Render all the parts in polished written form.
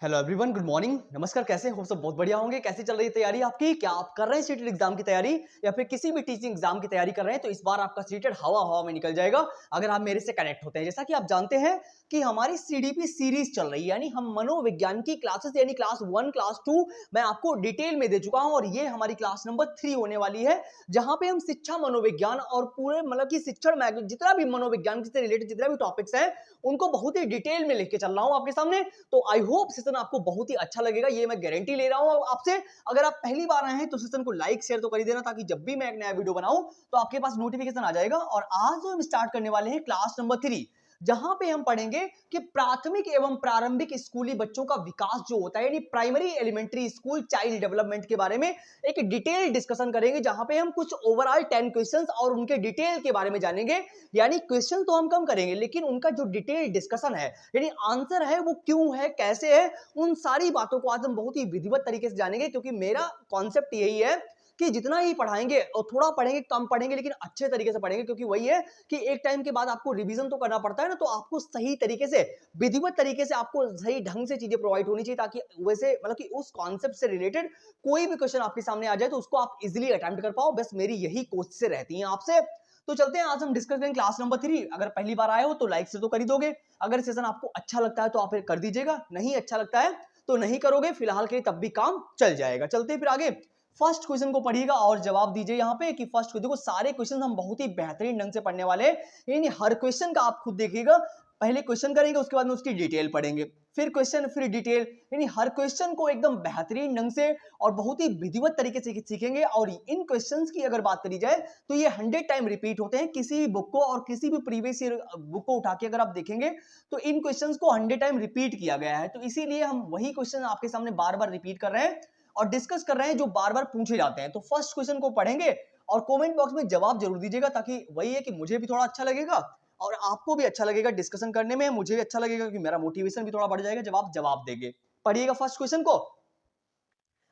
Hello everyone, good morning, नमस्कार। कैसे हो सब? बहुत बढ़िया होंगे। कैसी चल रही है तैयारी आपकी? क्या आप कर रहे हैं सीटेड एग्जाम की तैयारी या फिर किसी भी टीचिंग एग्जाम की तैयारी कर रहे हैं? तो इस बार आपका सीटेड हवा हवा में निकल जाएगा अगर आप मेरे से कनेक्ट होते हैं। जैसा कि आप जानते हैं कि हमारी सीडीपी सीरीज चल रही है, यानी हम मनोविज्ञान की क्लासेस यानी क्लास 1 क्लास 2 मैं आपको डिटेल में दे चुका हूं और ये हमारी क्लास नंबर 3 होने वाली है, जहां पे हम शिक्षा मनोविज्ञान और पूरे मतलब कि शिक्षण जितना भी मनोविज्ञान से रिलेटेड जितना भी टॉपिक्स है उनको बहुत ही डिटेल में लेके चल रहा हूं आपके सामने। तो आई होप सेशन आपको बहुत ही अच्छा लगेगा, ये मैं गारंटी ले रहा हूं आपसे। अगर आप पहली बार आए हैं तो सेशन को लाइक शेयर तो कर ही देना, ताकि जब भी मैं एक नया वीडियो बनाऊं तो आपके पास नोटिफिकेशन आ जाएगा। और आज जो हम स्टार्ट करने वाले हैं क्लास नंबर 3, जहां पे हम पढ़ेंगे कि प्राथमिक एवं प्रारंभिक स्कूली बच्चों का विकास जो होता है, यानी primary elementary school child development के बारे में एक डिटेल डिस्कशन करेंगे, जहां पे हम कुछ ओवरऑल 10 क्वेश्चंस और उनके डिटेल के बारे में जानेंगे। यानी क्वेश्चन तो हम कम करेंगे, लेकिन उनका जो डिटेल डिस्कशन है, यानी आंसर है, वो क्यों है, कैसे है, उन सारी बातों को आज हम बहुत ही विधिवत तरीके से जानेंगे। क्योंकि मेरा कॉन्सेप्ट यही है कि जितना ही पढ़ाएंगे और थोड़ा पढ़ेंगे, कम पढ़ेंगे, लेकिन अच्छे तरीके से पढ़ेंगे। क्योंकि वही है कि एक टाइम के बाद आपको रिवीजन तो करना पड़ता है ना, तो आपको सही तरीके से, विधिवत तरीके से आपको सही ढंग से चीजें प्रोवाइड होनी चाहिए, ताकि वैसे मतलब कि उस कॉन्सेप्ट से रिलेटेड कोई भी क्वेश्चन आपके सामने आ जाए तो उसको आप इजीली अटेम्प्ट कर पाओ। बस मेरी यही कोशिश रहती है आपसे। तो चलते हैं, आज हम डिस्कस करेंगे क्लास नंबर 3। अगर पहली बार आए हो तो लाइक से तो कर ही दोगे। अगर सेशन आपको अच्छा लगता है तो आप फिर कर दीजिएगा, नहीं अच्छा लगता है तो नहीं करोगे फिलहाल के लिए, तब भी काम चल जाएगा। चलते हैं फिर आगे। फर्स्ट क्वेश्चन को पढ़िएगा और जवाब दीजिए। यहाँ पे कि फर्स्ट क्वेश्चन को, सारे क्वेश्चन हम बहुत ही बेहतरीन ढंग से पढ़ने वाले हैं, यानी हर क्वेश्चन का आप खुद देखिएगा। पहले क्वेश्चन करेंगे, उसके बाद में उसकी डिटेल पढ़ेंगे, फिर क्वेश्चन, फिर डिटेल, यानी हर क्वेश्चन को एकदम बेहतरीन ढंग से और बहुत ही विधिवत तरीके से सीखेंगे। और इन क्वेश्चंस की अगर बात करी जाए तो ये 100 टाइम रिपीट होते हैं किसी भी बुक को, और किसी भी प्रीवियस ईयर बुक को उठा के अगर आप देखेंगे तो इन क्वेश्चंस को 100 टाइम रिपीट किया गया है। तो इसीलिए हम वही क्वेश्चन आपके सामने बार बार रिपीट कर रहे हैं और डिस्कस कर रहे हैं जो बार बार पूछे जाते हैं। तो फर्स्ट क्वेश्चन को पढ़ेंगे और कमेंट बॉक्स में जवाब जरूर दीजिएगा, ताकि वही है कि मुझे भी थोड़ा अच्छा लगेगा और आपको भी अच्छा लगेगा डिस्कशन करने में, मुझे भी अच्छा लगेगा कि मेरा मोटिवेशन भी थोड़ा बढ़ जाएगा जब आप जवाब देंगे। पढ़िएगा फर्स्ट क्वेश्चन को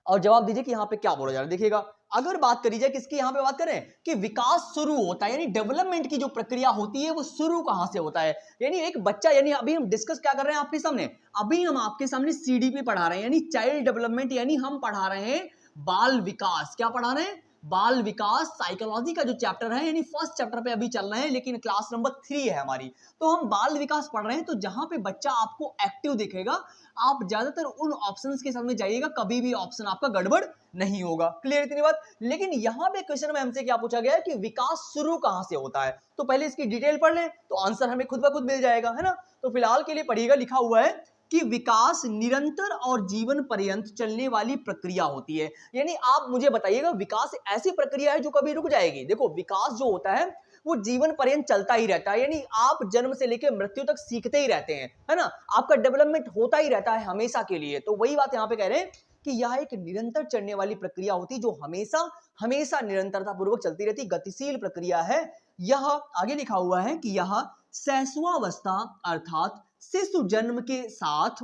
और जवाब दीजिए कि यहाँ पे क्या बोला जा रहा है। देखिएगा, अगर बात करी जाए किसकी, यहाँ पे बात करें कि विकास शुरू होता है, यानी डेवलपमेंट की जो प्रक्रिया होती है वो शुरू कहां से होता है। यानी एक बच्चा, यानी अभी हम डिस्कस क्या कर रहे हैं आपके सामने, अभी हम आपके सामने सीडीपी पढ़ा रहे हैं, यानी चाइल्ड डेवलपमेंट, यानी हम पढ़ा रहे हैं बाल विकास। क्या पढ़ा रहे हैं? बाल विकास। साइकोलॉजी का जो चैप्टर है, यानी फर्स्ट चैप्टर पे अभी चल रहे हैं, लेकिन क्लास नंबर 3 है हमारी, तो हम बाल विकास पढ़ रहे हैं। तो जहां पे बच्चा आपको एक्टिव दिखेगा, आप ज्यादातर उन ऑप्शंस के सामने जाइएगा, कभी भी ऑप्शन आपका गड़बड़ नहीं होगा। क्लियर इतनी बात? लेकिन यहां पे क्वेश्चन में हमसे क्या पूछा गया है कि विकास शुरू कहां से होता है, तो पहले इसकी डिटेल पढ़ लें तो आंसर हमें खुद ब खुद मिल जाएगा, है ना। तो फिलहाल के लिए पढ़िएगा, लिखा हुआ है कि विकास निरंतर और जीवन पर्यंत चलने वाली प्रक्रिया होती है। यानी आप मुझे बताइएगा, विकास ऐसी प्रक्रिया है जो कभी रुक जाएगी? देखो, विकास जो होता है वो जीवन पर्यंत चलता ही रहता है, यानी आप जन्म से लेकर मृत्यु तक सीखते ही रहते हैं, है ना। आपका डेवलपमेंट होता ही रहता है हमेशा के लिए। तो वही बात यहाँ पे कह रहे हैं कि यह एक निरंतर चलने वाली प्रक्रिया होती है, जो हमेशा हमेशा निरंतरता पूर्वक चलती रहती, गतिशील प्रक्रिया है। यह आगे लिखा हुआ है कि यह शैशवावस्था अर्थात शिशु जन्म के साथ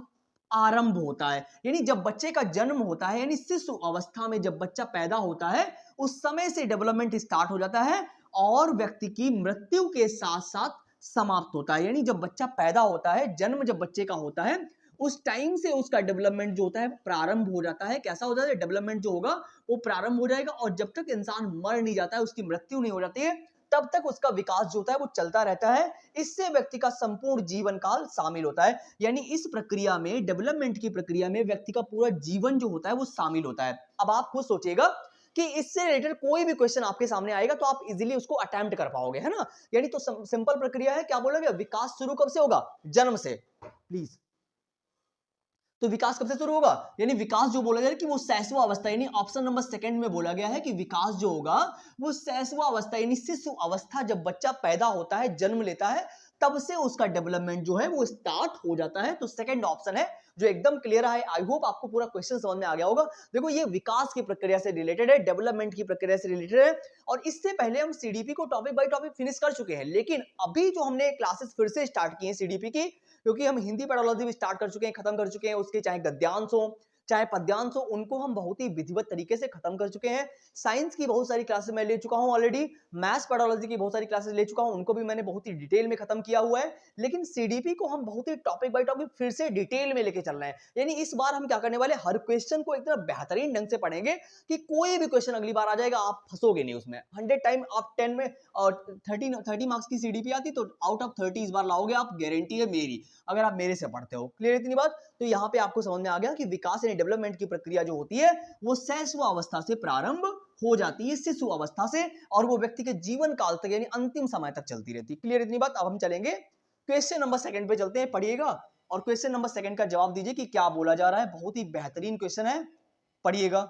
आरंभ होता है, यानी जब बच्चे का जन्म होता है, यानी शिशु अवस्था में जब बच्चा पैदा होता है, उस समय से डेवलपमेंट स्टार्ट हो जाता है और व्यक्ति की मृत्यु के साथ साथ समाप्त होता है। यानी जब बच्चा पैदा होता है, जन्म जब बच्चे का होता है, उस टाइम से उसका डेवलपमेंट जो होता है प्रारंभ हो जाता है। कैसा हो जाता है? डेवलपमेंट जो होगा वो प्रारंभ हो जाएगा, और जब तक इंसान मर नहीं जाता है, उसकी मृत्यु नहीं हो जाती है, तब तक उसका विकास जो होता है वो चलता रहता है। इससे व्यक्ति का संपूर्ण जीवन काल शामिल होता है, यानी इस प्रक्रिया में, डेवलपमेंट की प्रक्रिया में व्यक्ति का पूरा जीवन जो होता है वो शामिल होता है। अब आप खुद सोचिएगा कि इससे रिलेटेड कोई भी क्वेश्चन आपके सामने आएगा तो आप इजीली उसको अटेम्प्ट कर पाओगे, है ना। यानी तो सिंपल प्रक्रिया है। क्या बोला गया? विकास शुरू कब से होगा? जन्म से। प्लीज, तो विकास कब से शुरू होगा? यानी विकास जो बोला गया कि वो शैशव अवस्था, यानी ऑप्शन नंबर सेकंड में बोला गया है कि विकास जो होगा वो शैशव अवस्था, यानी शिशु अवस्था, जब बच्चा पैदा होता है, जन्म लेता है, तब से उसका डेवलपमेंट जो है वो स्टार्ट हो जाता है। तो सेकंड ऑप्शन है जो एकदम क्लियर है। आई होप आपको पूरा क्वेश्चन समझ में आ गया होगा। देखो, ये विकास की प्रक्रिया से रिलेटेड है, डेवलपमेंट की प्रक्रिया से रिलेटेड है, और इससे पहले हम सीडीपी को टॉपिक बाय टॉपिक फिनिश कर चुके हैं। लेकिन अभी जो हमने क्लासेस फिर से स्टार्ट की हैं सीडीपी की, क्योंकि हम हिंदी पेडोलॉजी भी स्टार्ट कर चुके हैं, खत्म कर चुके हैं, उसके चाहे गद्यांश हो, चाहे पद्यांश हो, उनको हम बहुत ही विधिवत तरीके से खत्म कर चुके हैं। साइंस की बहुत सारी क्लासेस मैं ले चुका हूं ऑलरेडी, मैथ्स पेडोलॉजी की बहुत सारी क्लासेस ले चुका हूं, उनको भी मैंने बहुत ही डिटेल में खत्म किया हुआ है। लेकिन सीडीपी को हम बहुत ही टॉपिक बाय टॉपिक फिर से डिटेल में लेके चल रहे हैं। यानी इस बार हम क्या करने वाले, हर क्वेश्चन को एकदम बेहतरीन ढंग से पढ़ेंगे कि कोई भी क्वेश्चन अगली बार आ जाएगा आप फंसोगे नहीं उसमें। 100 टाइम आप 10 में और 30 मार्क्स की सीडीपी आती तो आउट ऑफ 30 इस बार लाओगे आप, गारंटी है मेरी, अगर आप मेरे से पढ़ते हो। क्लियर इतनी बात? तो यहाँ पे आपको समझ में आ गया कि विकास यानी डेवलपमेंट की प्रक्रिया जो होती है वो शैशव अवस्था से प्रारंभ हो जाती है, शिशु अवस्था से, और वो व्यक्ति के जीवन काल तक यानी अंतिम समय तक चलती रहती है। क्लियर इतनी बात? अब हम चलेंगे क्वेश्चन नंबर 2 पे चलते हैं, पढ़िएगा और क्वेश्चन नंबर 2 का जवाब दीजिए कि क्या बोला जा रहा है। बहुत ही बेहतरीन क्वेश्चन है, पढ़िएगा।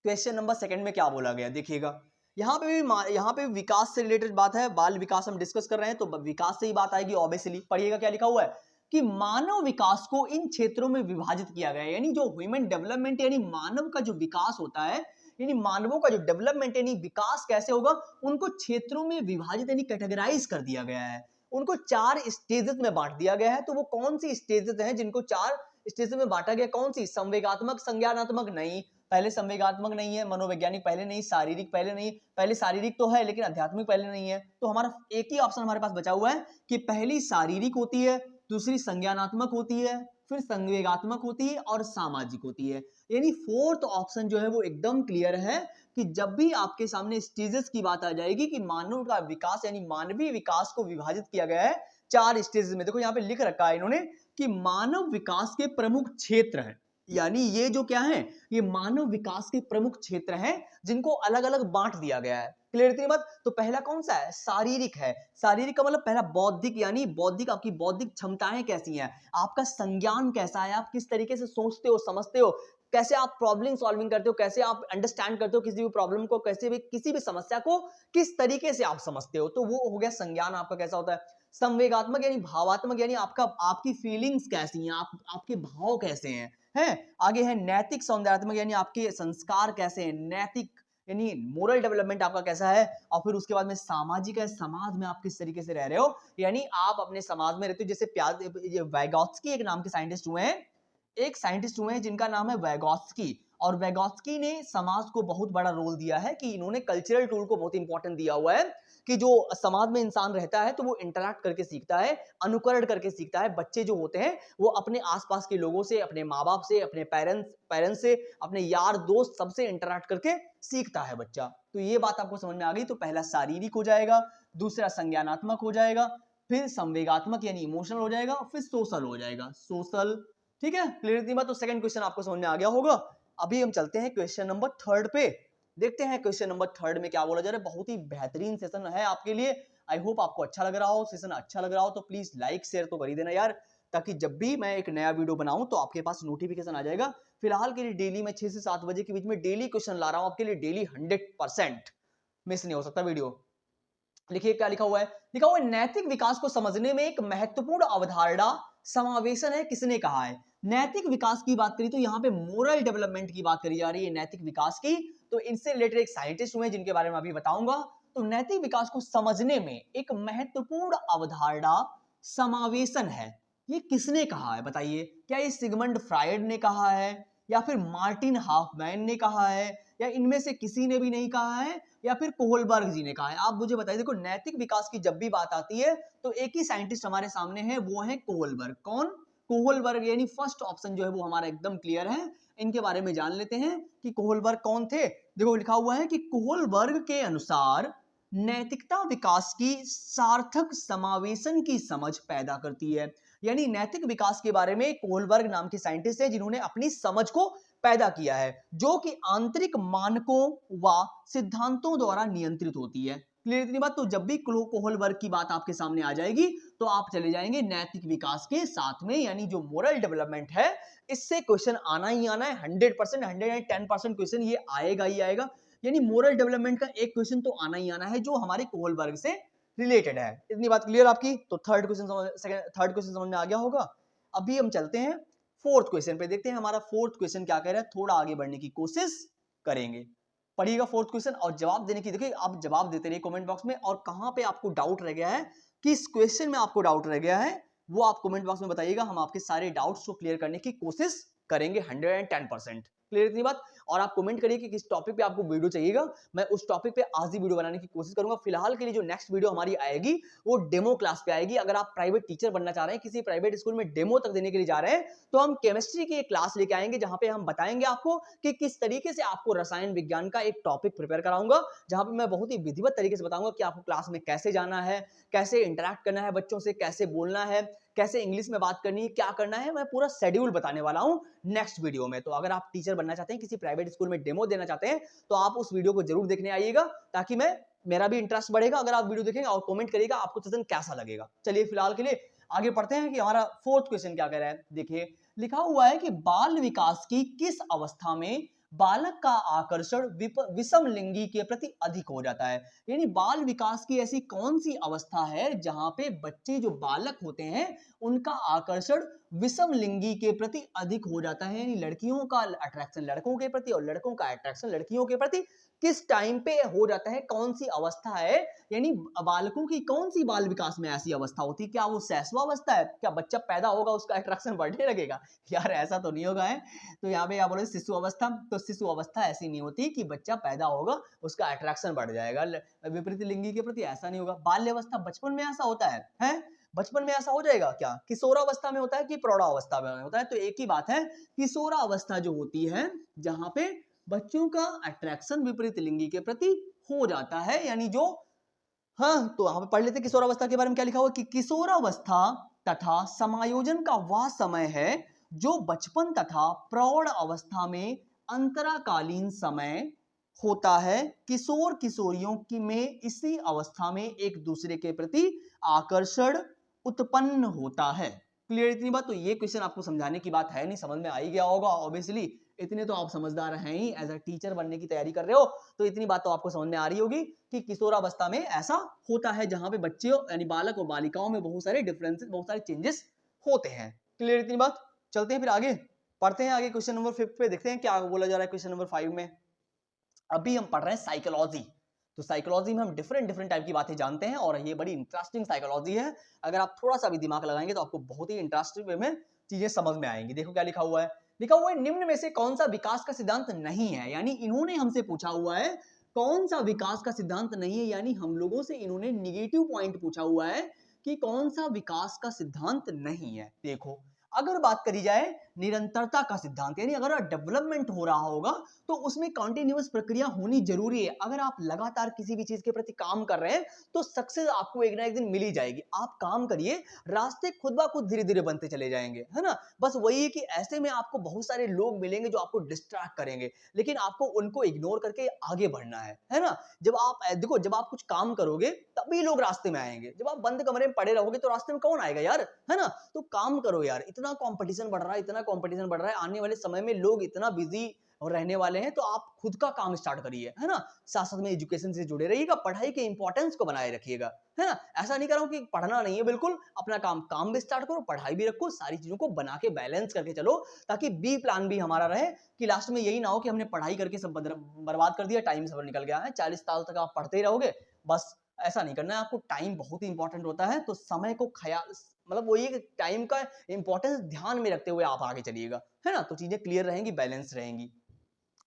क्वेश्चन नंबर 2 में क्या बोला गया देखिएगा। यहाँ पे विकास से रिलेटेड बात है, बाल विकास हम डिस्कस कर रहे हैं तो विकास से ही बात आएगी ऑब्वियसली। पढ़िएगा क्या लिखा हुआ है कि मानव विकास को इन क्षेत्रों में विभाजित किया गया है। यानी जो ह्यूमन डेवलपमेंट यानी मानव का जो विकास होता है, यानी मानवों का जो डेवलपमेंट यानी विकास कैसे होगा, उनको क्षेत्रों में विभाजित यानी कैटेगराइज कर दिया गया है। उनको 4 स्टेजेस में बांट दिया गया है। तो वो कौन सी स्टेजेस हैं जिनको 4 स्टेजेस में बांटा गया? कौन सी? संवेगात्मक, संज्ञानात्मक नहीं, पहले संवेगात्मक नहीं है, मनोवैज्ञानिक पहले नहीं, शारीरिक पहले नहीं, पहले शारीरिक तो है लेकिन आध्यात्मिक पहले नहीं है। तो हमारा एक ही ऑप्शन हमारे पास बचा हुआ है कि पहली शारीरिक होती है, दूसरी संज्ञानात्मक होती है, फिर संवेगात्मक होती है और सामाजिक होती है। यानी 4th ऑप्शन जो है वो एकदम क्लियर है कि जब भी आपके सामने स्टेजेस की बात आ जाएगी कि मानव का विकास यानी मानवीय विकास को विभाजित किया गया है 4 स्टेजेस में। देखो यहाँ पे लिख रखा है इन्होंने कि मानव विकास के प्रमुख क्षेत्र हैं, यानी ये जो क्या है, ये मानव विकास के प्रमुख क्षेत्र हैं जिनको अलग अलग बांट दिया गया है। क्लियर इतनी बात? तो पहला कौन सा है? शारीरिक है। शारीरिक का मतलब पहला बौद्धिक, यानी बौद्धिक, आपकी बौद्धिक क्षमताएं कैसी हैं, आपका संज्ञान कैसा है, आप किस तरीके से सोचते हो, समझते हो, कैसे आप प्रॉब्लम सॉल्विंग करते हो, कैसे आप अंडरस्टैंड करते हो किसी भी प्रॉब्लम को, कैसे भी किसी भी समस्या को किस तरीके से आप समझते हो, तो वो हो गया संज्ञान आपका कैसा होता है। संवेगात्मक यानी भावात्मक, यानी आपकी फीलिंग्स कैसी हैं, आपके भाव कैसे हैं, हैं। आगे है नैतिक सौंदर्यात्मक, यानी आपके संस्कार कैसे हैं, नैतिक यानी मोरल डेवलपमेंट आपका कैसा है। और फिर उसके बाद में सामाजिक है, समाज में आप किस तरीके से रह रहे हो, यानी आप अपने समाज में रहते हो। जैसे वैगॉत्स्की एक नाम के साइंटिस्ट हुए हैं, एक साइंटिस्ट हुए हैं जिनका नाम है वैगॉत्स्की, और वैगॉत्स्की ने समाज को बहुत बड़ा रोल दिया है कि इन्होंने कल्चरल टूल को बहुत इंपॉर्टेंट दिया हुआ है कि जो समाज में इंसान रहता है तो वो इंटरैक्ट करके सीखता है, अनुकरण करके सीखता है। बच्चे जो होते हैं वो अपने आसपास के लोगों से, अपने माँ बाप से, अपने पेरेंट्स से, अपने यार दोस्त सबसे इंटरैक्ट करके सीखता है बच्चा। तो ये बात आपको समझ में आ गई। तो पहला शारीरिक हो जाएगा, दूसरा संज्ञानात्मक हो जाएगा, फिर संवेगात्मक यानी इमोशनल हो जाएगा, फिर सोशल हो जाएगा, सोशल। ठीक है, क्लियर इतनी बात? तो सेकंड क्वेश्चन आपको समझ में आ गया होगा। अभी हम चलते हैं क्वेश्चन नंबर 3 पे, देखते हैं क्वेश्चन नंबर 3 में क्या बोला जा रहा है। बहुत ही बेहतरीन सेशन है आपके लिए, आई होप आपको अच्छा लग रहा हो। सेशन अच्छा लग रहा हो तो प्लीज लाइक शेयर तो कर ही देना यार, ताकि जब भी मैं एक नया वीडियो बनाऊं तो आपके पास नोटिफिकेशन आ जाएगा। फिलहाल के लिए डेली मैं 6 से 7 बजे के बीच में डेली क्वेश्चन ला रहा हूं आपके लिए, डेली 100% मिस नहीं हो सकता वीडियो। लिखिए क्या लिखा हुआ है, लिखा हुआ है नैतिक विकास को समझने में एक महत्वपूर्ण अवधारणा समावेशन है, किसने कहा है। नैतिक विकास की बात करी तो यहाँ पे मोरल डेवलपमेंट की बात करी जा रही है नैतिक विकास की। तो इनसे रिलेटेड एक साइंटिस्ट हुए जिनके बारे में अभी बताऊंगा। तो नैतिक विकास को समझने में एक महत्वपूर्ण अवधारणा समावेशन है, ये किसने कहा है बताइए। क्या ये सिगमंड फ्रायड ने कहा है, या फिर मार्टिन हाफमैन ने कहा है, या इनमें से किसी ने भी नहीं कहा है, या फिर कोहलबर्ग जी ने कहा है। आप मुझे बताइए। देखो नैतिक विकास की जब भी बात आती है तो एक ही साइंटिस्ट हमारे सामने है, वो है कोहलबर्ग। कौन? कोहलबर्ग, यानी फर्स्ट ऑप्शन जो है वो हमारा एकदम क्लियर है। इनके बारे में जान लेते हैं कि कोहलबर्ग कौन थे। देखो लिखा हुआ है कि कोहलबर्ग के अनुसार नैतिकता विकास की सार्थक समावेशन की समझ पैदा करती है। यानी नैतिक विकास के बारे में कोहलबर्ग नाम के साइंटिस्ट है जिन्होंने अपनी समझ को पैदा किया है, जो कि आंतरिक मानकों व सिद्धांतों द्वारा नियंत्रित होती है। क्लियर इतनी बात? तो जब भी कोहलबर्ग की बात आपके सामने आ जाएगी तो आप चले जाएंगे नैतिक विकास के साथ में, यानी जो मोरल डेवलपमेंट है इससे क्वेश्चन आना ही आना है। 100%, 110% क्वेश्चन ये आएगा ही आएगा। यानी मोरल डेवलपमेंट का एक क्वेश्चन तो आना ही आना है जो हमारे कोहलबर्ग से रिलेटेड है। इतनी बात क्लियर आपकी? तो थर्ड क्वेश्चन समझ में आ गया होगा। अभी हम चलते हैं 4th क्वेश्चन पे, देखते हैं हमारा 4th क्वेश्चन क्या कह रहा है। थोड़ा आगे बढ़ने की कोशिश करेंगे, पढ़िएगा 4th क्वेश्चन और जवाब देने की। देखिए आप जवाब देते रहिए कमेंट बॉक्स में, और कहां पे आपको डाउट रह गया है, किस क्वेश्चन में आपको डाउट रह गया है वो आप कमेंट बॉक्स में बताइएगा। हम आपके सारे डाउट्स को क्लियर करने की कोशिश करेंगे 110%। क्लियर इतनी बात? और आप कमेंट करिए कि किस टॉपिक पे आपको वीडियो चाहिएगा, मैं उस टॉपिक पे आज ही वीडियो बनाने की कोशिश करूंगा। फिलहाल के लिए जो नेक्स्ट वीडियो हमारी आएगी वो डेमो क्लास पे आएगी। अगर आप प्राइवेट टीचर बनना चाह रहे हैं, किसी प्राइवेट स्कूल में डेमो तक देने के लिए जा रहे हैं, तो हम केमिस्ट्री की एक क्लास लेके आएंगे जहां पे हम बताएंगे आपको कि किस तरीके से आपको रसायन विज्ञान का एक टॉपिक प्रिपेयर कराऊंगा, जहां पे मैं बहुत ही विधिवत तरीके से बताऊंगा कि आपको क्लास में कैसे जाना है, कैसे इंटरेक्ट करना है बच्चों से, कैसे बोलना है, कैसे इंग्लिश में बात करनी है, क्या करना है, मैं पूरा शेड्यूल बताने वाला हूं नेक्स्ट वीडियो में। तो अगर आप टीचर बनना चाहते हैं, किसी प्राइवेट स्कूल में डेमो देना चाहते हैं, तो आप उस वीडियो को जरूर देखने आइएगा, ताकि मेरा भी इंटरेस्ट बढ़ेगा अगर आप वीडियो देखेंगे और कमेंट करिएगा आपको सेशन कैसा लगेगा। चलिए फिलहाल के लिए आगे बढ़ते हैं कि हमारा फोर्थ क्वेश्चन क्या कह रहा है। देखिए लिखा हुआ है कि बाल विकास की किस अवस्था में बालक का आकर्षण विषम लिंगी के प्रति अधिक हो जाता है। यानी बाल विकास की ऐसी कौन सी अवस्था है जहां पे बच्चे जो बालक होते हैं उनका आकर्षण विषम लिंगी के प्रति अधिक हो जाता है, यानी लड़कियों का अट्रैक्शन लड़कों के प्रति और लड़कों का अट्रैक्शन लड़कियों के प्रति किस टाइम पे हो जाता है, कौन सी अवस्था है, यानी बालकों की कौन सी बाल विकास में ऐसी अवस्था होती है। क्या वो शैशव अवस्था है, क्या बच्चा पैदा होगा उसका अट्रैक्शन बढ़ने लगेगा? यार ऐसा तो नहीं होगा है। तो यहाँ पे क्या बोले शिशु अवस्था, तो शिशु अवस्था ऐसी नहीं होती कि बच्चा पैदा होगा उसका अट्रैक्शन बढ़ जाएगा विपरीत लिंगी के प्रति, ऐसा नहीं होगा। बाल्य अवस्था बचपन में ऐसा होता है? बचपन में ऐसा हो जाएगा क्या? किशोरावस्था में होता है कि प्रौढ़ावस्था में होता है? तो एक ही बात है, किशोरावस्था जो होती है जहां पे बच्चों का अट्रैक्शन विपरीत लिंगी के प्रति हो जाता है, यानी जो हाँ, तो यहाँ पे पढ़ लेते किशोरावस्था के बारे में क्या लिखा हुआ कि किशोरावस्था तथा समायोजन का वह समय है जो बचपन तथा प्रौढ़ अवस्था में अंतराकालीन समय होता है। किशोर किशोरियों की में इसी अवस्था में एक दूसरे के प्रति आकर्षण उत्पन्न होता है। क्लियर इतनी बात? तो ये क्वेश्चन आपको समझाने की बात है नहीं, समझ में आ ही गया होगा ऑब्वियसली, इतने तो आप समझदार हैं ही, एज अ टीचर बनने की तैयारी कर रहे हो तो इतनी बात तो आपको समझ में आ रही होगी कि किशोरावस्था में ऐसा होता है जहां पे बच्चे यानी बालक और बालिकाओं में बहुत सारे डिफरेंसेस, बहुत सारे चेंजेस होते हैं। क्लियर इतनी बात? चलते हैं फिर आगे पढ़ते हैं, आगे क्वेश्चन नंबर 5 पे देखते हैं क्या बोला जा रहा है। क्वेश्चन नंबर 5 में अभी हम पढ़ रहे हैं साइकोलॉजी। तो साइकोलॉजी में हम डिफरेंट टाइप की बातें जानते हैं और ये बड़ी इंटरेस्टिंग साइकोलॉजी है। अगर आप थोड़ा सा भी दिमाग लगाएंगे तो आपको बहुत ही इंटरेस्टिंग वे में चीजें समझ में आएंगी। देखो क्या लिखा हुआ है, लिखा हुआ है निम्न में से कौन सा विकास का सिद्धांत नहीं है। यानी इन्होंने हमसे पूछा हुआ है कौन सा विकास का सिद्धांत नहीं है, यानी हम लोगों से इन्होंने निगेटिव पॉइंट पूछा हुआ है कि कौन सा विकास का सिद्धांत नहीं है। देखो अगर बात करी जाए निरंतरता का सिद्धांत, यानी अगर डेवलपमेंट हो रहा होगा तो उसमें कंटिन्यूअस प्रक्रिया होनी जरूरी है। अगर आप लगातार किसी भी चीज के प्रति काम कर रहे हैं तो सक्सेस आपको एक ना एक दिन मिल ही जाएगी। आप काम करिए, रास्ते खुद ब खुद धीरे धीरे बनते चले जाएंगे, है ना। बस वही है कि ऐसे में आपको बहुत सारे लोग मिलेंगे जो आपको डिस्ट्रैक्ट करेंगे, लेकिन आपको उनको इग्नोर करके आगे बढ़ना है ना। जब आप देखो, जब आप कुछ काम करोगे तभी लोग रास्ते में आएंगे, जब आप बंद कमरे में पड़े रहोगे तो रास्ते में कौन आएगा यार, है ना। तो काम करो यार, इतना कंपटीशन बढ़ रहा है, इतना कंपटीशन बढ़ रहा है, आने वाले समय में लोग इतना बिजी और रहने वाले हैं, तो आप खुद का काम स्टार्ट करिए, है ना। साथ साथ में एजुकेशन से जुड़े रहिएगा, पढ़ाई के इंपॉर्टेंस को बनाए रखिएगा, है ना। ऐसा नहीं कर रहा हूं कि पढ़ना नहीं है, बिल्कुल अपना काम भी स्टार्ट करो, पढ़ाई भी रखो, सारी चीजों को बना के बैलेंस करके चलो, ताकि बी प्लान भी हमारा रहे कि लास्ट में यही ना हो कि हमने पढ़ाई करके सब बर्बाद कर दिया, टाइम सब निकल गया है, 40 साल तक आप पढ़ते ही रहोगे। बस ऐसा नहीं करना है आपको, टाइम बहुत ही इंपॉर्टेंट होता है, तो समय को ख्याल मतलब वही टाइम का इंपॉर्टेंस ध्यान में रखते हुए आप आगे चलिएगा, है ना। तो चीजें क्लियर रहेंगी, बैलेंस रहेंगी।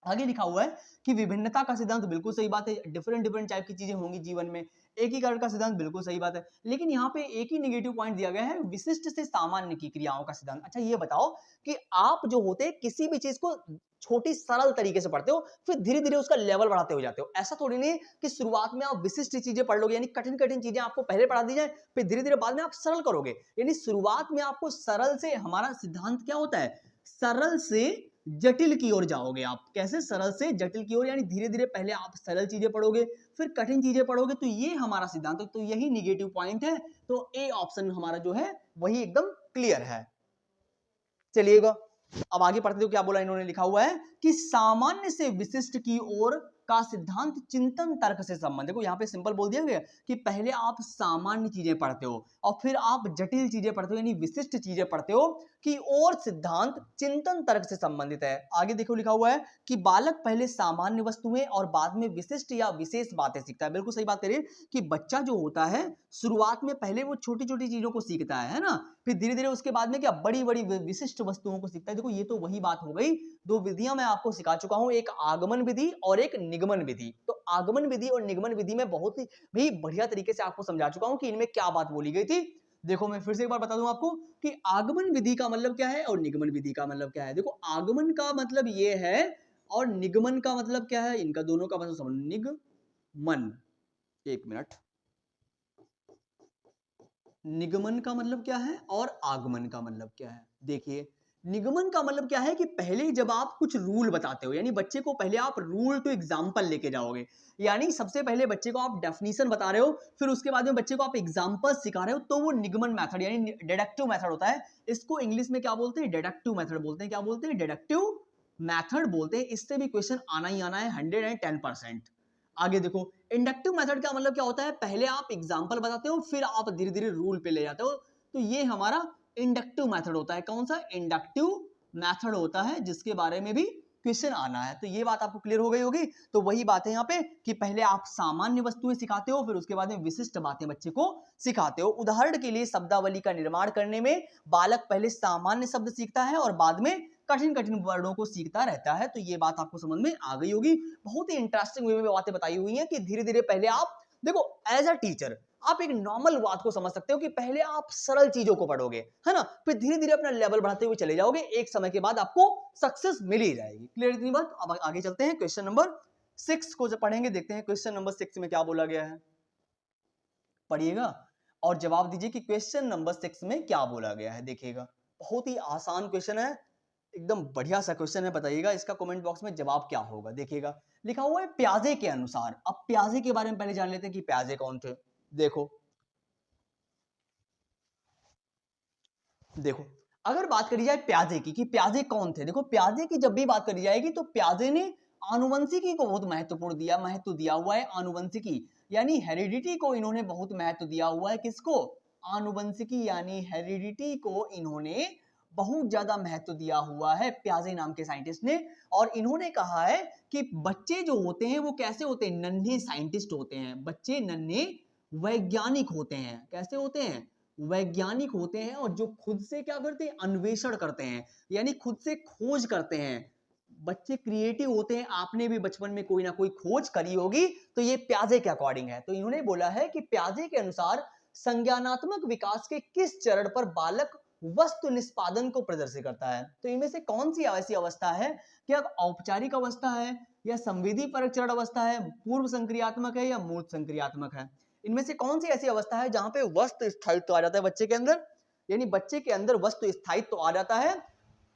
आगे लिखा हुआ है कि विभिन्नता का सिद्धांत, बिल्कुल सही बात है, डिफरेंट टाइप की चीजें होंगी जीवन में, एकीकरण का सिद्धांत बिल्कुल सही बात है, लेकिन यहाँ पे एक ही नेगेटिव पॉइंट दिया गया है, विशिष्ट से सामान्य की क्रियाओं का सिद्धांत। अच्छा ये बताओ कि आप जो होते हैं किसी भी चीज को छोटी सरल तरीके से पढ़ते हो, फिर धीरे धीरे उसका लेवल बढ़ाते हो जाते हो। ऐसा थोड़ी नहीं कि शुरुआत में आप विशिष्ट चीजें पढ़ लोगे, यानी कठिन चीजें आपको पहले पढ़ा दी जाए, फिर धीरे धीरे बाद में आप सरल करोगे। यानी शुरुआत में आपको सरल से, हमारा सिद्धांत क्या होता है, सरल से जटिल की ओर जाओगे आप। कैसे? सरल से जटिल की ओर, यानी धीरे धीरे पहले आप सरल चीजें पढ़ोगे, फिर कठिन चीजें पढ़ोगे, तो ये हमारा सिद्धांत है। तो यही निगेटिव पॉइंट है, तो ए ऑप्शन हमारा जो है वही एकदम क्लियर है। चलिएगा अब आगे पढ़ते हो क्या बोला इन्होंने, लिखा हुआ है कि सामान्य से विशिष्ट की ओर का सिद्धांत चिंतन तर्क से संबंध। देखो यहाँ पे सिंपल बोल दिया गया कि पहले आप सामान्य चीजें पढ़ते हो और फिर आप जटिल चीजें पढ़ते हो यानी विशिष्ट चीजें पढ़ते हो कि और सिद्धांत चिंतन तर्क से संबंधित है। आगे देखो लिखा हुआ है कि बालक पहले सामान्य वस्तुएं और बाद में विशिष्ट या विशेष बातें सीखता है। बिल्कुल सही बात करिए कि बच्चा जो होता है शुरुआत में पहले वो छोटी छोटी चीजों को सीखता है ना, फिर धीरे धीरे उसके बाद में क्या बड़ी बड़ी विशिष्ट वस्तुओं को सीखता है। देखो ये तो वही बात हो गई, दो विधियां मैं आपको सिखा चुका हूं, एक आगमन विधि और एक निगमन विधि। तो आगमन विधि और निगमन विधि में बहुत ही बढ़िया तरीके से आपको समझा चुका हूं कि इनमें क्या बात बोली गई थी। देखो मैं फिर से एक बार बता दूं आपको कि आगमन विधि का मतलब क्या है और निगमन विधि का मतलब क्या है। देखो आगमन का मतलब ये है और निगमन का मतलब क्या है, इनका दोनों का मतलब समझ। निगमन, एक मिनट, निगमन का मतलब क्या है और आगमन का मतलब क्या है। देखिए निगमन का मतलब क्या है कि पहले जब आप कुछ रूल बताते हो यानी बच्चे को पहले आप रूल टू एग्जांपल लेके जाओगे, यानी सबसे पहले बच्चे को आप डेफिनेशन बता रहे हो फिर उसके बाद में बच्चे को आप एग्जांपल सिखा रहे हो, तो वो निगमन मेथड यानी डिडक्टिव मेथड होता है। इसको इंग्लिश में क्या बोलते हैं, डिडक्टिव मेथड बोलते हैं। क्या बोलते हैं, डिडक्टिव मेथड बोलते हैं। इससे भी क्वेश्चन आना ही आना है 110%। आगे देखो इंडक्टिव मेथड का मतलब क्या होता है, पहले आप एग्जांपल बताते हो फिर आप धीरे धीरे रूल पे ले जाते हो, तो ये हमारा इंडक्टिव मेथड होता है। कौन सा, इंडक्टिव मेथड होता है, जिसके बारे में भी क्वेश्चन आना है। तो ये बात आपको क्लियर हो गई होगी। तो वही बात है यहाँ पे कि पहले आप सामान्य वस्तुएं सिखाते हो फिर उसके बाद में विशिष्ट बातें बच्चे को सिखाते हो। उदाहरण के लिए शब्दावली का निर्माण करने में बालक पहले सामान्य शब्द सीखता है और बाद में कठिन कठिन वर्णों को सीखता रहता है। तो ये बात आपको समझ में आ गई होगी। बहुत ही इंटरेस्टिंग वे में बातें बताई हुई हैं कि धीरे धीरे पहले आप देखो एज अ टीचर आप एक नॉर्मल बात को समझ सकते हो कि पहले आप सरल चीजों को पढ़ोगे है ना, फिर धीरे धीरे अपना लेवल बढ़ाते हुए चले जाओगे, एक समय के बाद आपको सक्सेस मिल ही जाएगी। क्लियर इतनी बात। अब आगे चलते हैं क्वेश्चन नंबर 6 को जब पढ़ेंगे, देखते हैं क्वेश्चन नंबर 6 में क्या बोला गया है। पढ़िएगा और जवाब दीजिए कि क्वेश्चन नंबर 6 में क्या बोला गया है। देखिएगा बहुत ही आसान क्वेश्चन है, एकदम बढ़िया सा क्वेश्चन है। बताइएगा इसका कमेंट बॉक्स में जवाब क्या होगा। देखिएगा लिखा हुआ है प्याजे के अनुसार। अब प्याजे के बारे में पहले जान लेते हैं कि प्याजे कौन थे। देखो देखो अगर बात करी जाए प्याजे की कि प्याजे कौन थे, देखो प्याजे की जब भी बात करी जाएगी तो प्याजे ने आनुवंशिकी को बहुत महत्व दिया हुआ है। आनुवंशिकी यानी हेरिडिटी को इन्होंने बहुत महत्व दिया हुआ है। किसको, आनुवंशिकी यानी हेरिडिटी को इन्होंने बहुत ज्यादा महत्व दिया हुआ है प्याजे नाम के साइंटिस्ट ने। और इन्होंने कहा है कि बच्चे जो होते हैं वो कैसे होते हैं, नन्हे साइंटिस्ट होते हैं। बच्चे नन्हे वैज्ञानिक होते हैं। कैसे होते हैं, वैज्ञानिक होते हैं और जो खुद से क्या करते हैं, अन्वेषण करते हैं यानी खुद से खोज करते हैं। बच्चे क्रिएटिव होते हैं। आपने भी बचपन में कोई ना कोई खोज करी होगी, तो ये प्याजे के अकॉर्डिंग है। तो इन्होंने बोला है कि प्याजे के अनुसार संज्ञानात्मक विकास के किस चरण पर बालक वस्तु निष्पादन को प्रदर्शित करता है। तो इनमें से कौन सी ऐसी अवस्था है, क्या औपचारिक अवस्था है या संवेदी परक चरण अवस्था है, पूर्व संक्रियात्मक है या मूर्त संक्रियात्मक है। इनमें से कौन सी ऐसी अवस्था है जहां पे वस्तु स्थायित्व आ जाता है बच्चे के अंदर, यानी बच्चे के अंदर वस्तु स्थायित्व आ जाता है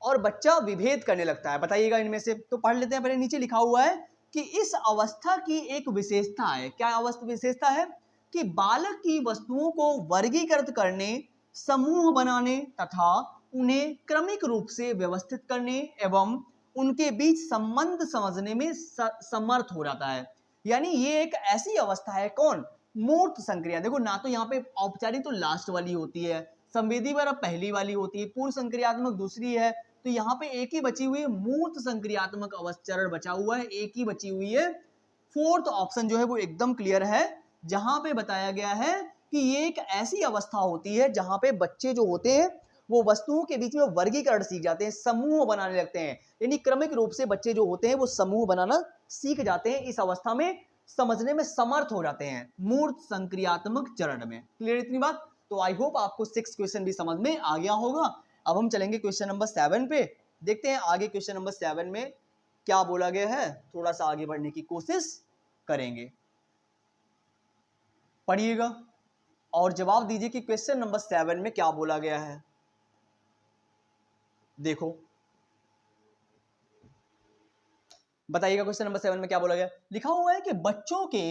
और बच्चा विभेद करने लगता है। बताइएगा इनमें से। तो पढ़ लेते हैं। पहले नीचे लिखा हुआ है कि इस अवस्था की एक विशेषता है। क्या अवस्था विशेषता है कि बालक की वस्तुओं को वर्गीकृत करने, समूह बनाने तथा उन्हें क्रमिक रूप से व्यवस्थित करने एवं उनके बीच संबंध समझने में समर्थ हो जाता है। यानी ये एक ऐसी अवस्था है, कौन, मूर्त संक्रिया। देखो ना तो यहाँ पे औपचारिक तो लास्ट वाली होती है, संवेदी वगैरह पहली वाली होती है, पूर्व संक्रियात्मक दूसरी है, तो यहाँ पे एक ही बची हुई है, मूर्त संक्रियात्मक चरण बचा हुआ है, एक ही बची हुई है। फोर्थ ऑप्शन जो है वो एकदम क्लियर है, जहां पे बताया गया है कि ये एक ऐसी अवस्था होती है जहां पे बच्चे जो होते हैं वो वस्तुओं के बीच में वर्गीकरण सीख जाते हैं, समूह बनाने लगते हैं। यानी क्रमिक रूप से बच्चे जो होते हैं वो समूह बनाना सीख जाते हैं। इस अवस्था में समझने में समर्थ हो जाते हैं, मूर्त संक्रियात्मक चरण में। क्लियर इतनी बात। तो आई होप आपको 6 क्वेश्चन भी समझ में आ गया होगा। अब हम चलेंगे क्वेश्चन नंबर 7 पे। देखते हैं आगे क्वेश्चन नंबर 7 में क्या बोला गया है, थोड़ा सा आगे बढ़ने की कोशिश करेंगे। पढ़िएगा और जवाब दीजिए कि क्वेश्चन नंबर 7 में क्या बोला गया है। देखो बताइएगा क्वेश्चन नंबर 7 में क्या बोला गया। लिखा हुआ है कि बच्चों के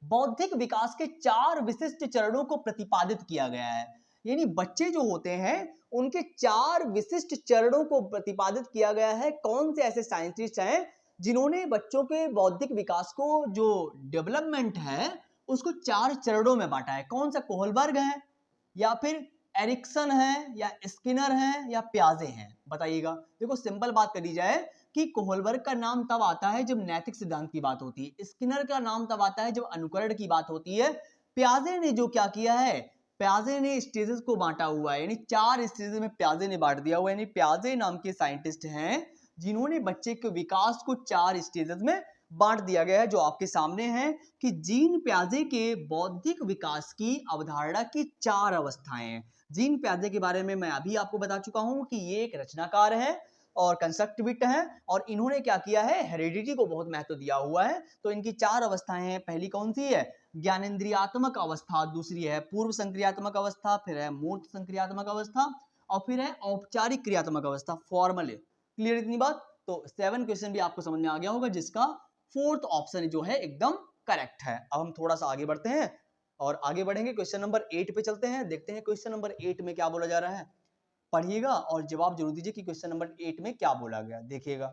बौद्धिक विकास के 4 विशिष्ट चरणों को प्रतिपादित किया गया है। यानी बच्चे जो होते हैं उनके 4 विशिष्ट चरणों को प्रतिपादित किया गया है। कौन से ऐसे साइंटिस्ट हैं जिन्होंने बच्चों के बौद्धिक विकास को जो डेवलपमेंट है उसको 4 चरणों में बांटा है। कौन सा? कोहलबर्ग है या फिर एरिक्सन है या स्किनर है या पियाजे हैं? बताइएगा। देखो सिंपल बात करी जाए कि कोहलबर्ग का नाम तब आता है जब नैतिक सिद्धांत की बात होती है, स्किनर का नाम तब आता है जब अनुकरण की बात होती है। पियाजे ने जो क्या किया है, पियाजे ने स्टेजेस को बांटा हुआ है, यानी 4 स्टेजेस में पियाजे ने बांट दिया हुआ है। यानी पियाजे नाम के साइंटिस्ट हैं जिन्होंने बच्चे के विकास को 4 स्टेजेस में बांट दिया गया है, जो आपके सामने है कि जीन पियाजे के बौद्धिक विकास की अवधारणा की 4 अवस्थाएं हैं। जीन पियाजे के बारे में मैं अभी आपको बता चुका हूं कि ये एक रचनाकार है और कंस्ट्रक्टिविस्ट है, और इन्होंने क्या किया है, हेरिडिटी को बहुत महत्व दिया हुआ है। तो इनकी 4 अवस्थाएं हैं। पहली कौन सी है? ज्ञानेंद्रियात्मक अवस्था, दूसरी है पूर्व संक्रियात्मक अवस्था, फिर है मूर्त संक्रियात्मक अवस्था, और फिर है औपचारिक क्रियात्मक अवस्था, फॉर्मल। क्लियर इतनी बात? तो 7 क्वेश्चन भी आपको समझ में आ गया होगा, जिसका 4th ऑप्शन जो है एकदम करेक्ट है। अब हम थोड़ा सा आगे बढ़ते हैं और आगे बढ़ेंगे, क्वेश्चन नंबर 8 पे चलते हैं। देखते हैं क्वेश्चन नंबर 8 में क्या बोला जा रहा है। पढ़िएगा और जवाब जरूर दीजिए कि क्वेश्चन नंबर 8 में क्या बोला गया। देखिएगा,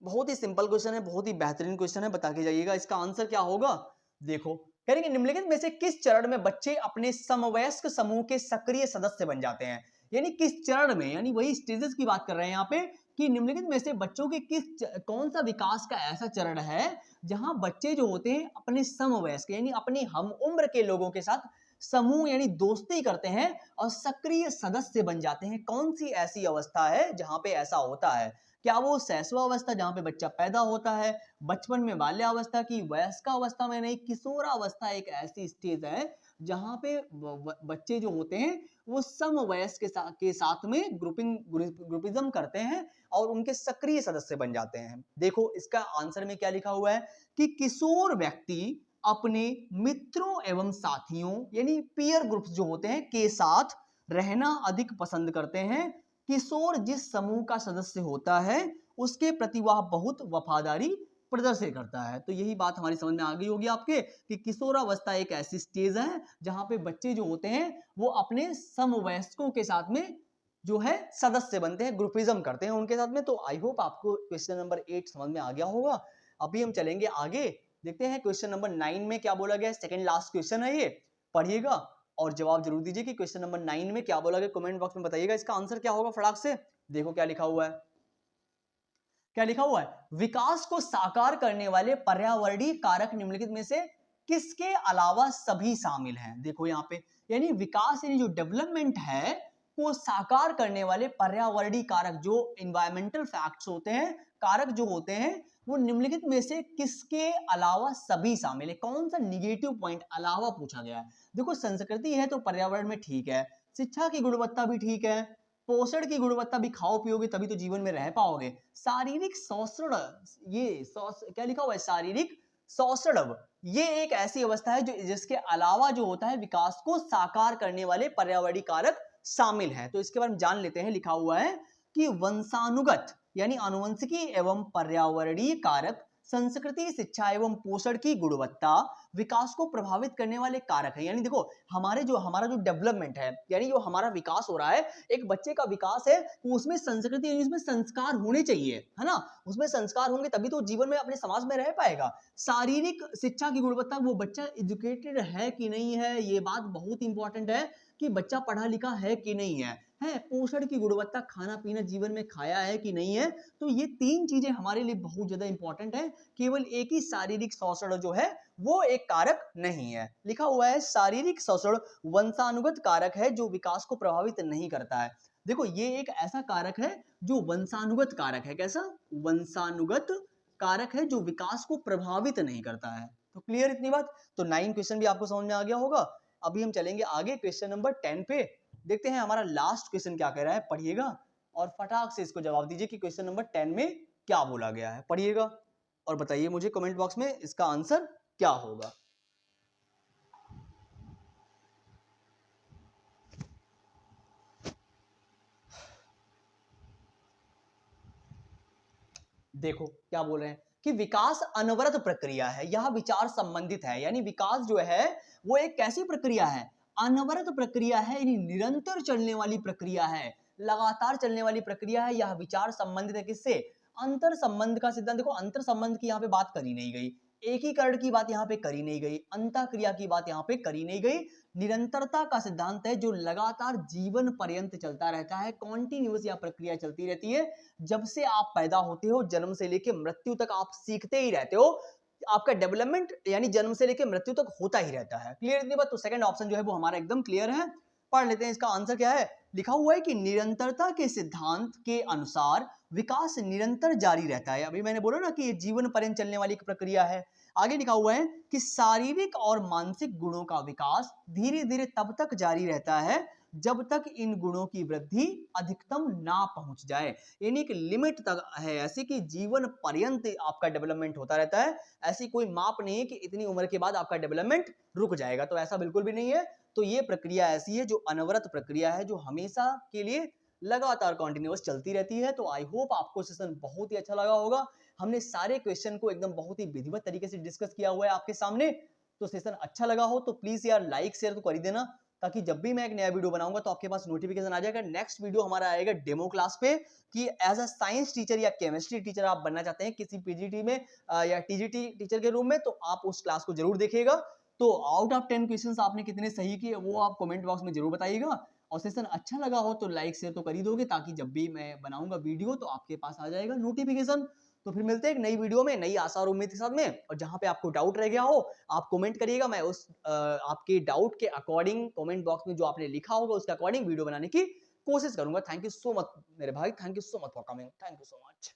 बहुत ही सिंपल क्वेश्चन है, बहुत ही बेहतरीन क्वेश्चन है, बता के जाइएगा इसका आंसर क्या होगा। देखो कह रहे हैं निम्नलिखित में से किस चरण में बच्चे अपने समवयस्क समूह के सक्रिय सदस्य बन जाते हैं। यानी किस चरण में, यानी वही स्टेजेस की बात कर रहे हैं यहाँ पे कि निम्नलिखित में से बच्चों के कौन सा विकास का ऐसा चरण है जहां बच्चे जो होते हैं अपने समवयस्क यानी अपनी हम उम्र के लोगों के साथ समूह यानी दोस्ती करते हैं और सक्रिय सदस्य बन जाते हैं। कौन सी ऐसी अवस्था है जहां पे ऐसा होता है? क्या वो शैशवावस्था जहां पे बच्चा पैदा होता है, बचपन में बाल्यावस्था की, वयस्कावस्था में नहीं, किशोरावस्था एक ऐसी स्टेज है जहां पे बच्चे जो होते हैं वो समवयस्क के साथ में ग्रुपिज्म करते हैं और उनके सक्रिय सदस्य बन जाते हैं। देखो इसका आंसर में क्या लिखा हुआ है कि किशोर व्यक्ति अपने मित्रों एवं साथियों यानी पीयर ग्रुप्स जो होते हैं के साथ रहना अधिक पसंद करते हैं। किशोर जिस समूह का सदस्य होता है उसके प्रति वह बहुत वफादारी प्रदर्शित करता है। तो यही बात हमारी समझ में आ गई होगी आपके कि किशोरावस्था एक ऐसी स्टेज है जहां पे बच्चे जो होते हैं वो अपने समवयस्कों के साथ में जो है सदस्य बनते हैं, ग्रुपिज्म करते हैं उनके साथ में। तो आई होप आपको क्वेश्चन नंबर 8 समझ में आ गया होगा। अभी हम चलेंगे आगे, देखते हैं क्वेश्चन नंबर 9 में क्या बोला गया। सेकंड लास्ट क्वेश्चन है ये, पढ़िएगा और जवाब जरूर दीजिए कि क्वेश्चन नंबर 9 में क्या बोला गया। कमेंट बॉक्स में बताइएगा इसका आंसर क्या होगा फटाक से। देखो क्या लिखा हुआ है, क्या लिखा हुआ है, विकास को साकार करने वाले पर्यावरणीय कारक निम्नलिखित में से किसके अलावा सभी शामिल हैं। देखो यहाँ पे यानी विकास यानी जो डेवलपमेंट है को साकार करने वाले पर्यावरणीय कारक जो इन्वायरमेंटल फैक्ट्स होते हैं, कारक जो होते हैं वो निम्नलिखित में से किसके अलावा सभी शामिल है। कौन सा निगेटिव पॉइंट अलावा पूछा गया है। देखो संस्कृति है तो पर्यावरण में ठीक है, शिक्षा की गुणवत्ता भी ठीक है, पोषण की गुणवत्ता भी, खाओ पियोगे तभी तो जीवन में रह पाओगे, शारीरिक शोषण, क्या लिखा हुआ है, शारीरिक शोषण, ये एक ऐसी अवस्था है जो जिसके अलावा जो होता है विकास को साकार करने वाले पर्यावरणीय कारक शामिल हैं। तो इसके बारे में जान लेते हैं। लिखा हुआ है कि वंशानुगत यानी आनुवंशिकी एवं पर्यावरणीय कारक संस्कृति, शिक्षा एवं पोषण की गुणवत्ता विकास को प्रभावित करने वाले कारक है। यानी देखो हमारा जो डेवलपमेंट है यानी जो हमारा विकास हो रहा है, एक बच्चे का विकास है तो उसमें संस्कृति यानी उसमें संस्कार होने चाहिए, है ना, उसमें संस्कार होंगे तभी तो जीवन में अपने समाज में रह पाएगा। शारीरिक शिक्षा की गुणवत्ता, वो बच्चा एजुकेटेड है कि नहीं है, ये बात बहुत इंपॉर्टेंट है कि बच्चा पढ़ा लिखा है कि नहीं है। पोषण की गुणवत्ता, खाना पीना जीवन में खाया है कि नहीं है। तो ये 3 चीजें हमारे लिए बहुत ज्यादा इंपॉर्टेंट है। केवल एक ही शारीरिक शोषण जो है वो एक कारक नहीं है। लिखा हुआ है शारीरिक शोषण वंशानुगत कारक है जो विकास को प्रभावित नहीं करता है। देखो ये एक ऐसा कारक है जो वंशानुगत कारक है। कैसा? वंशानुगत कारक है जो विकास को प्रभावित नहीं करता है। तो क्लियर इतनी बात। तो 9 क्वेश्चन भी आपको समझ में आ गया होगा। अभी हम चलेंगे आगे क्वेश्चन नंबर 10 पे। देखते हैं हमारा लास्ट क्वेश्चन क्या कह रहा है, पढ़िएगा और फटाक से इसको जवाब दीजिए कि क्वेश्चन नंबर 10 में क्या बोला गया है। पढ़िएगा और बताइए मुझे कमेंट बॉक्स में इसका आंसर क्या होगा। देखो क्या बोल रहे हैं कि विकास अनवरत प्रक्रिया है, यह विचार संबंधित है। यानी विकास जो है वो एक कैसी प्रक्रिया है, अनवरत प्रक्रिया है, यानी निरंतर चलने वाली प्रक्रिया है, लगातार चलने वाली प्रक्रिया है। यह विचार संबंधित है किससे? अंतर संबंध का सिद्धांत, देखो अंतर संबंध की यहाँ पे बात करी नहीं गई, एकीकरण की बात यहाँ पे करी नहीं गई, अंतःक्रिया की बात यहाँ पे करी नहीं गई। निरंतरता का सिद्धांत है जो लगातार जीवन पर्यंत चलता रहता है, कॉन्टिन्यूअस यह प्रक्रिया चलती रहती है। जब से आप पैदा होते हो जन्म से लेके मृत्यु तक आप सीखते ही रहते हो, आपका डेवलपमेंट यानी जन्म से लेके मृत्यु तक होता ही रहता है। क्लियर इतनी बात? तो सेकंड ऑप्शन जो है वो हमारा एकदम क्लियर है। पढ़ लेते हैं इसका आंसर क्या है। लिखा हुआ है कि निरंतरता के सिद्धांत के अनुसार विकास निरंतर जारी रहता है। अभी मैंने बोला ना कि ये जीवन पर्यंत चलने वाली एक प्रक्रिया है। आगे लिखा हुआ है कि शारीरिक और मानसिक गुणों का विकास धीरे धीरे तब तक जारी रहता है जब तक इन गुणों की वृद्धि अधिकतम ना पहुंच जाए। यानी कि लिमिट तक है ऐसी कि जीवन पर्यंत आपका डेवलपमेंट होता रहता है। ऐसी कोई माप नहीं है कि इतनी उम्र के बाद आपका डेवलपमेंट रुक जाएगा, तो ऐसा बिल्कुल भी नहीं है। तो ये प्रक्रिया ऐसी है जो अनवरत प्रक्रिया है, जो हमेशा के लिए लगातार कंटिन्यूअस चलती रहती है। तो आई होप आपको सेशन बहुत ही अच्छा लगा होगा। हमने सारे क्वेश्चन को एकदम बहुत ही विधिवत तरीके से डिस्कस किया हुआ है आपके सामने। तो सेशन अच्छा लगा हो तो प्लीज यार लाइक शेयर तो कर ही देना, ताकि जब भी मैं एक नया वीडियो बनाऊंगा तो आपके पास नोटिफिकेशन आ जाएगा। नेक्स्ट वीडियो हमारा आएगा डेमो क्लास पे कि एज अ साइंस टीचर या केमिस्ट्री टीचर आप बनना चाहते हैं किसी पीजीटी में या टीजीटी टीचर के रूम में, तो आप उस क्लास को जरूर देखिएगा। तो आउट ऑफ 10 क्वेश्चंस आपने कितने सही किए वो आप कमेंट बॉक्स में जरूर बताइएगा। और सेशन अच्छा लगा हो तो लाइक शेयर तो कर ही दोगे, ताकि जब भी मैं बनाऊंगा वीडियो तो आपके पास आ जाएगा नोटिफिकेशन। तो फिर मिलते हैं एक नई वीडियो में नई आशा और उम्मीद के साथ में। और जहां पे आपको डाउट रह गया हो आप कमेंट करिएगा, मैं उस आपके डाउट के अकॉर्डिंग कमेंट बॉक्स में जो आपने लिखा होगा उसके अकॉर्डिंग वीडियो बनाने की कोशिश करूंगा। थैंक यू सो मच मेरे भाई, thank you so much for coming, thank you so much.